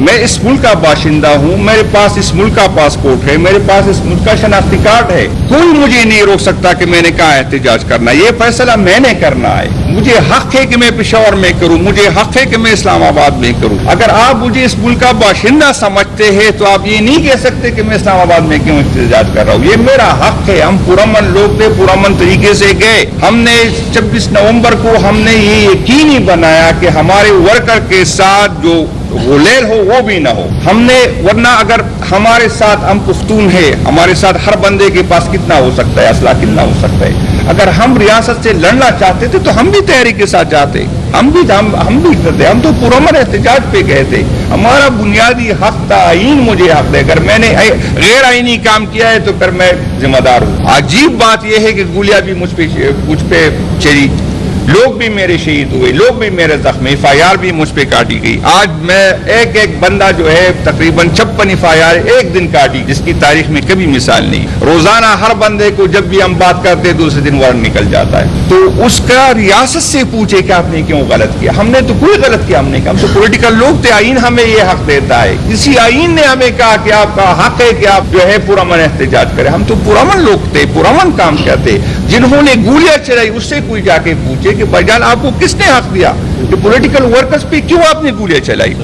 میں اس ملک کا باشندہ ہوں, میرے پاس اس ملک کا پاسپورٹ ہے, میرے پاس اس ملک کا شناختی کارڈ ہے. کوئی مجھے نہیں روک سکتا کہ میں نے کہاں احتجاج کرنا. یہ فیصلہ میں نے کرنا ہے. مجھے حق ہے کہ میں پشاور میں کروں, مجھے حق ہے کہ میں اسلام آباد میں کروں. اگر آپ مجھے اس ملک کا باشندہ سمجھتے ہیں تو آپ یہ نہیں کہہ سکتے کہ میں اسلام آباد میں کیوں احتجاج کر رہا ہوں. یہ میرا حق ہے. ہم پرامن لوگ تھے, پرامن طریقے سے گئے. ہم نے 26 نومبر کو ہم نے یہ یقینی بنایا کہ ہمارے ورکر کے ساتھ جو غلیل ہو وہ بھی نہ ہو. ہم نے ورنہ اگر ہمارے ساتھ ہم پختون ہے, ہمارے ساتھ ہر بندے کے پاس کتنا ہو سکتا ہے, اسلحہ کتنا ہو سکتا ہے. اگر ہم ریاست سے لڑنا چاہتے تھے تو ہم بھی تحریک کے ساتھ جاتے, ہم بھی کرتے. ہم تو پرامن احتجاج پہ گئے تھے. ہمارا بنیادی حق تھا, آئین مجھے حق دے. اگر میں نے غیر آئینی کام کیا ہے تو پھر میں ذمہ دار ہوں. عجیب بات یہ ہے کہ گولیاں بھی مجھ پہ چلی, لوگ بھی میرے شہید ہوئے, لوگ بھی میرے زخمی, FIR بھی مجھ پہ کاٹی گئی. آج میں ایک بندہ جو ہے تقریباً 56 FIR ایک دن کاٹی, جس کی تاریخ میں کبھی مثال نہیں. روزانہ ہر بندے کو جب بھی ہم بات کرتے ہیں دوسرے دن وارنٹ نکل جاتا ہے. تو اس کا ریاست سے پوچھے کہ آپ نے کیوں غلط کیا. ہم نے تو کوئی غلط کیا, ہم نے کہا ہم تو پولیٹیکل لوگ تھے. آئین ہمیں یہ حق دیتا ہے. اسی آئین نے ہمیں کہا کہ آپ کا حق ہے کہ آپ جو ہے پرامن احتجاج کریں. ہم تو پرامن لوگ تھے, پرامن کام کرتے. جنہوں نے گولیاں چلائی اس سے کوئی جا کے پوچھے کہ بھائی جان آپ کو کس نے حق دیا کہ پولیٹیکل ورکرز پہ کیوں آپ نے گولیاں چلائی.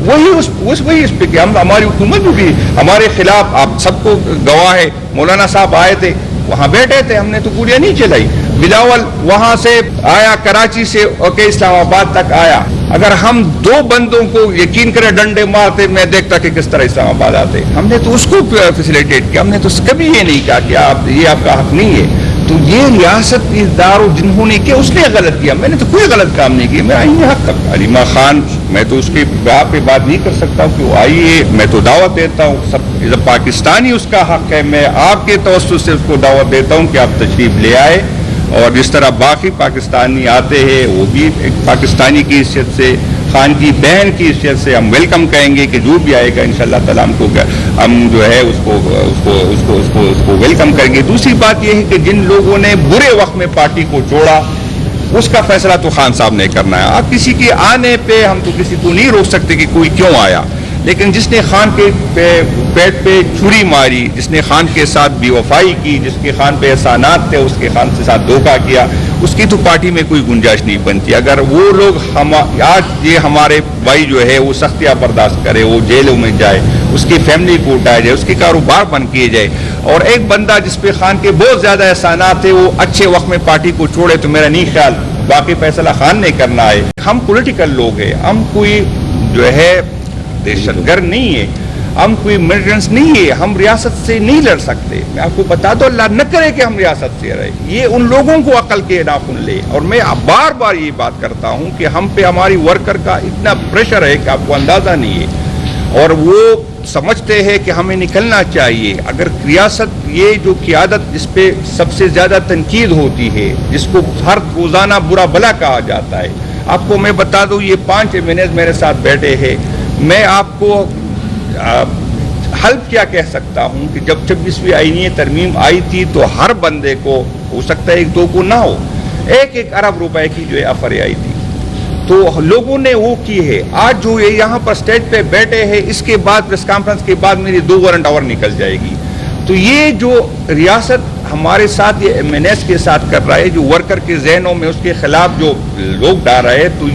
وہی اس پہ کہ ہماری حکومت بھی ہمارے خلاف, آپ سب کو گواہ ہے, مولانا صاحب آئے تھے, وہاں بیٹھے تھے, ہم نے تو گولیاں نہیں چلائی. بلاول وہاں سے آیا کراچی سے اوکے اسلام آباد تک آیا. اگر ہم 2 بندوں کو یقین کرے ڈنڈے مارتے, میں دیکھتا کہ کس طرح اسلام آباد آتے. ہم نے تو اس کو فیسیلیٹیٹ کیا, ہم نے تو کبھی یہ نہیں کہا کہ یہ آپ کا حق نہیں ہے. تو یہ ریاست اداروں جنہوں نے کیا اس نے غلط کیا, میں نے تو کوئی غلط کام نہیں کیا. میرا آئینی حق تھا. علیمہ خان میں تو اس کے باپ پہ بات نہیں کر سکتا کہ وہ آئیے, میں تو دعوت دیتا ہوں. سب پاکستانی اس کا حق ہے. میں آپ کے توسط سے اس کو دعوت دیتا ہوں کہ آپ تشریف لے آئے, اور جس طرح باقی پاکستانی آتے ہیں وہ بھی ایک پاکستانی کی حیثیت سے, خان کی بہن کی حیثیت سے ہم ویلکم کہیں گے کہ جو بھی آئے گا انشاءاللہ تعالیٰ ہم جو ہے اس کو ویلکم کریں گے. دوسری بات یہ ہے کہ جن لوگوں نے برے وقت میں پارٹی کو چھوڑا اس کا فیصلہ تو خان صاحب نے کرنا ہے. اب کسی کے آنے پہ ہم تو کسی کو نہیں روک سکتے کہ کوئی کیوں آیا, لیکن جس نے خان کے پیٹ پہ چھری ماری, جس نے خان کے ساتھ بے وفائی کی, جس کے خان پہ احسانات تھے, اس کے خان کے ساتھ دھوکہ کیا, اس کی تو پارٹی میں کوئی گنجائش نہیں بنتی. اگر وہ لوگ آج یہ ہمارے بھائی جو ہے وہ سختیاں برداشت کرے, وہ جیلوں میں جائے, اس کی فیملی کو اٹھایا جائے, اس کے کاروبار بند کیے جائے, اور ایک بندہ جس پہ خان کے بہت زیادہ احسانات تھے وہ اچھے وقت میں پارٹی کو چھوڑے, تو میرا نہیں خیال باقی فیصلہ خان نے کرنا ہے. ہم پولیٹیکل لوگ ہیں, ہم کوئی جو ہے دہشت گرد نہیں ہے, ہم کوئی ملیٹنٹس نہیں ہے, ہم ریاست سے نہیں لڑ سکتے. میں آپ کو بتا دو, اللہ نہ کرے کہ ہم ریاست سے رہے. یہ ان لوگوں کو عقل کے ناخن لے. اور میں بار بار یہ بات کرتا ہوں کہ ہم پہ ہماری ورکر کا اتنا پریشر ہے کہ آپ کو اندازہ نہیں ہے, اور وہ سمجھتے ہیں کہ ہمیں نکلنا چاہیے. اگر ریاست یہ جو قیادت جس پہ سب سے زیادہ تنقید ہوتی ہے, جس کو ہر روزانہ برا بلا کہا جاتا ہے, آپ کو میں بتا دوں یہ 5 MNAs میرے ساتھ بیٹھے ہیں. میں آپ کو حلف کیا کہہ سکتا ہوں کہ جب 26ویں آئینی ترمیم آئی تھی تو ہر بندے کو ہو سکتا ہے 1-2 کو نہ ہو, 1 ارب روپے کی جو ہے آفر آئی تھی, تو لوگوں نے وہ کی ہے. آج جو یہ یہاں پر اسٹیج پہ بیٹھے ہیں, اس کے بعد پریس کانفرنس کے بعد میری 2 وارنٹ اور نکل جائے گی. تو یہ جو ریاست ہمارے ساتھ یہ MNAs کے ساتھ کر رہا ہے, جو ورکر کے ذہنوں میں اس کے خلاف جو لوگ ڈال رہے ہیں, تو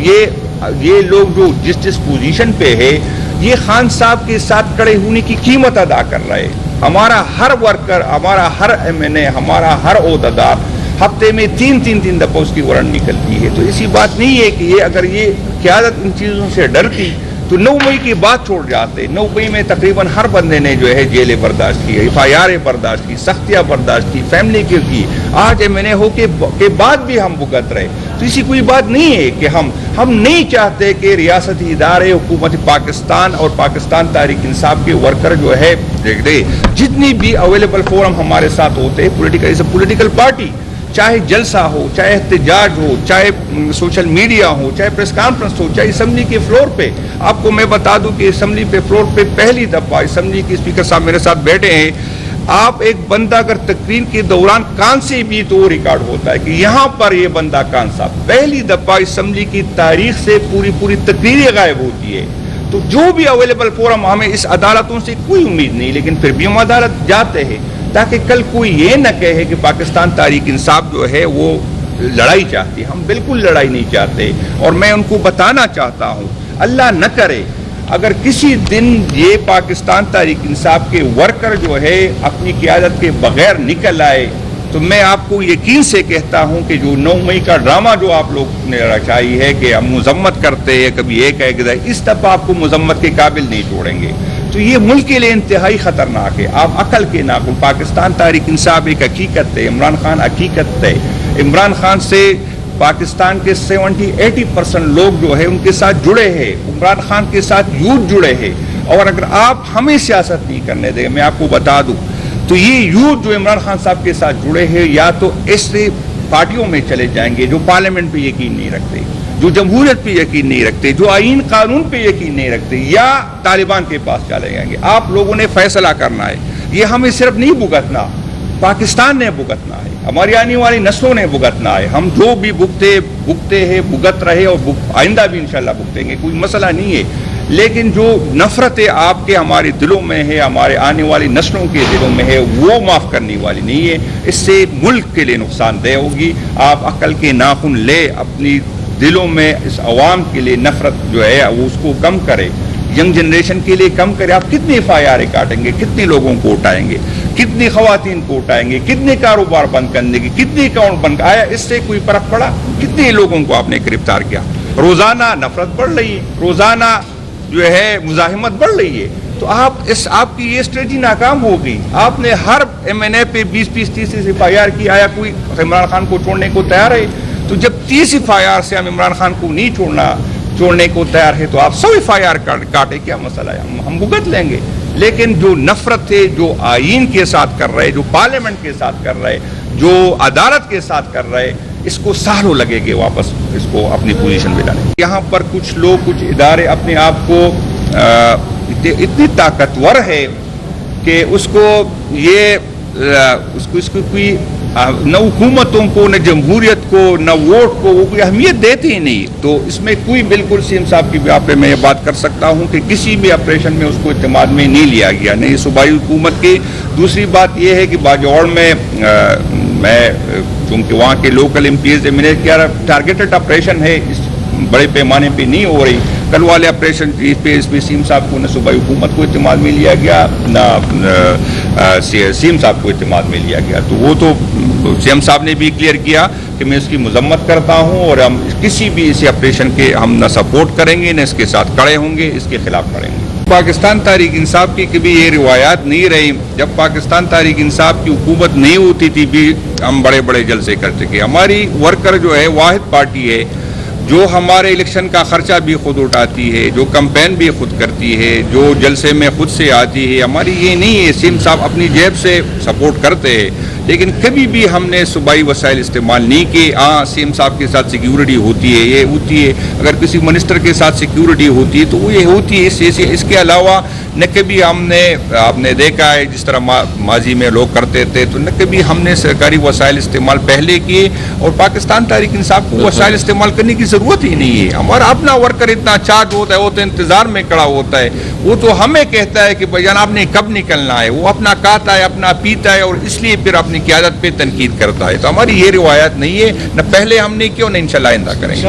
یہ لوگ جو جس پوزیشن پہ ہے یہ خان صاحب کے ساتھ کھڑے ہونے کی قیمت ادا کر رہے ہیں. ہمارا ہر ورکر, ہمارا ہر MNA, ہمارا ہر عہدیدار ہفتے میں 3 دفعہ اس کی وارنٹ نکلتی ہے. تو ایسی بات نہیں ہے کہ یہ اگر یہ قیادت ان چیزوں سے ڈرتی تو 9 مئی کی بات چھوڑ جاتے. 9 مئی میں تقریباً ہر بندے نے جو ہے جیلیں برداشت کی, FIR برداشت کی, سختیاں برداشت کی, فیملی کی. آج MNA ہو کے بعد بھی ہم بھگت رہے. تو اسی کوئی بات نہیں ہے کہ ہم نہیں چاہتے کہ ریاستی ادارے, حکومت پاکستان اور پاکستان تحریک انصاف کے ورکر جو ہے جتنی بھی اویلیبل فورم ہمارے ساتھ ہوتے ہیں, پولیٹیکل پارٹی, چاہے جلسہ ہو, چاہے احتجاج ہو, چاہے سوشل میڈیا ہو, چاہے پریس کانفرنس ہو, چاہے اسمبلی کے فلور پہ. آپ کو میں بتا دوں کہ اسمبلی پہ فلور پہ پہلی دفعہ اسمبلی کے اسپیکر صاحب میرے ساتھ بیٹھے ہیں. آپ ایک بندہ اگر تقریر کے دوران کان سے بھی تو وہ ریکارڈ ہوتا ہے کہ یہاں پر یہ بندہ کان صاحب. پہلی دفعہ اسمبلی کی تاریخ سے پوری تقریریں غائب ہوتی ہے. تو جو بھی اویلیبل فورم، ہمیں اس عدالتوں سے کوئی امید نہیں، لیکن پھر بھی ہم عدالت جاتے ہیں تاکہ کل کوئی یہ نہ کہے کہ پاکستان تحریک انصاف جو ہے وہ لڑائی چاہتی ہے. ہم بالکل لڑائی نہیں چاہتے، اور میں ان کو بتانا چاہتا ہوں اللہ نہ کرے اگر کسی دن یہ پاکستان تحریک انصاف کے ورکر جو ہے اپنی قیادت کے بغیر نکل آئے تو میں آپ کو یقین سے کہتا ہوں کہ جو 9 مئی کا ڈرامہ جو آپ لوگ نے رچائی ہے کہ ہم مذمت کرتے ہیں، کبھی ایک ہے کہ اس دفعہ آپ کو مذمت کے قابل نہیں چھوڑیں گے. تو یہ ملک کے لیے انتہائی خطرناک ہے. آپ عقل کے ناخن، پاکستان تحریک انصاف ایک حقیقت ہے، عمران خان حقیقت ہے. عمران خان سے پاکستان کے 70-80% لوگ جو ہے ان کے ساتھ جڑے ہیں، عمران خان کے ساتھ یوتھ جڑے ہیں. اور اگر آپ ہمیں سیاست نہیں کرنے دیں، میں آپ کو بتا دوں تو یہ یوتھ جو عمران خان صاحب کے ساتھ جڑے ہیں یا تو ایسے پارٹیوں میں چلے جائیں گے جو پارلیمنٹ پہ یقین نہیں رکھتے، جو جمہوریت پہ یقین نہیں رکھتے، جو آئین قانون پہ یقین نہیں رکھتے، یا طالبان کے پاس چلے جائیں گے. آپ لوگوں نے فیصلہ کرنا ہے. یہ ہمیں صرف نہیں بھگتنا، پاکستان نے بھگتنا ہے، ہماری آنے والی نسلوں نے بھگتنا ہے. ہم جو بھی بھگتے ہیں بھگت رہے اور آئندہ بھی انشاءاللہ بھگتیں گے، کوئی مسئلہ نہیں ہے. لیکن جو نفرت آپ کے ہمارے دلوں میں ہے، ہمارے آنے والی نسلوں کے دلوں میں ہے، وہ معاف کرنے والی نہیں ہے. اس سے ملک کے لیے نقصان دہ ہوگی. آپ عقل کے ناخن لے، اپنی دلوں میں اس عوام کے لیے نفرت جو ہے وہ اس کو کم کرے، ینگ جنریشن کے لیے کم کرے. آپ کتنے FIR کاٹیں گے، کتنے لوگوں کو اٹھائیں گے، کتنی خواتین کو اٹھائیں گے، کتنے کاروبار بند کرنے کی، کتنے اکاؤنٹ بند. آیا اس سے کوئی فرق پڑا؟ کتنے لوگوں کو آپ نے گرفتار کیا؟ روزانہ نفرت بڑھ رہی ہے، روزانہ جو ہے مزاحمت بڑھ رہی ہے. تو آپ کی یہ اسٹریٹجی ناکام ہو گئی. آپ نے ہر MNA پہ 20-30 FIR کی. آیا کوئی عمران خان کو چھوڑنے کو تیار ہے؟ تو جب 30 FIR سے ہم عمران خان کو نہیں چھوڑنے کو تیار ہے تو آپ 100 FIR کاٹے، کیا مسئلہ ہے؟ ہم بھگت لیں گے. لیکن جو نفرت ہے، جو آئین کے ساتھ کر رہے، جو پارلیمنٹ کے ساتھ کر رہے، جو عدالت کے ساتھ کر رہے، اس کو سالوں لگے گے واپس اس کو اپنی پوزیشن میں لانے. یہاں پر کچھ لوگ، کچھ ادارے اپنے آپ کو اتنی طاقتور ہے کہ اس کو کوئی نہ حکومتوں کو، نہ جمہوریت کو، نہ ووٹ کو وہ کوئی اہمیت دیتے ہی نہیں. تو اس میں کوئی بالکل CM صاحب کی بھی میں یہ بات کر سکتا ہوں کہ کسی بھی آپریشن میں اس کو اعتماد میں نہیں لیا گیا، نہیں صوبائی حکومت کی. دوسری بات یہ ہے کہ باجوڑ میں چونکہ وہاں کے لوکل MPs میں نے کیا ٹارگیٹڈ آپریشن ہے، اس بڑے پیمانے پہ نہیں ہو رہی. کل والے آپریشن اس پہ CM صاحب کو نہ صوبائی حکومت کو اعتماد میں لیا گیا، نہ CM صاحب کو اعتماد میں لیا گیا. تو وہ تو CM صاحب نے بھی کلیئر کیا کہ میں اس کی مذمت کرتا ہوں، اور ہم کسی بھی اس آپریشن کے ہم نہ سپورٹ کریں گے، نہ اس کے ساتھ کھڑے ہوں گے، اس کے خلاف کھڑے ہوں گے. پاکستان تحریک انصاف کی کبھی یہ روایات نہیں رہی. جب پاکستان تحریک انصاف کی حکومت نہیں ہوتی تھی بھی ہم بڑے بڑے جلسے کر چکے. ہماری ورکر جو ہے واحد پارٹی ہے جو ہمارے الیکشن کا خرچہ بھی خود اٹھاتی ہے، جو کمپین بھی خود کرتی ہے، جو جلسے میں خود سے آتی ہے. ہماری یہ نہیں ہے CM صاحب اپنی جیب سے سپورٹ کرتے ہیں، لیکن کبھی بھی ہم نے صوبائی وسائل استعمال نہیں کیے. ہاں CM صاحب کے ساتھ سیکیورٹی ہوتی ہے، یہ ہوتی ہے. اگر کسی منسٹر کے ساتھ سیکیورٹی ہوتی ہے تو وہ یہ ہوتی ہے. اس کے علاوہ نہ کبھی آپ نے دیکھا ہے جس طرح ماضی میں لوگ کرتے تھے، تو نہ کبھی ہم نے سرکاری وسائل استعمال پہلے کیے. اور پاکستان تحریک انصاف کو وسائل استعمال کرنے کی ضرورت ہی نہیں ہے. ہمارا اپنا ورکر اتنا چارج ہوتا ہے، وہ تو انتظار میں کھڑا ہوتا ہے. وہ تو ہمیں کہتا ہے کہ بھائی جان آپ نے کب نکلنا ہے. وہ اپنا کھاتا ہے، اپنا پیتا ہے، اور اس لیے پھر اپنی قیادت پہ تنقید کرتا ہے. تو ہماری یہ روایت نہیں ہے، نہ پہلے ہم نے کی اور نہ انشاءاللہ آئندہ کریں گے.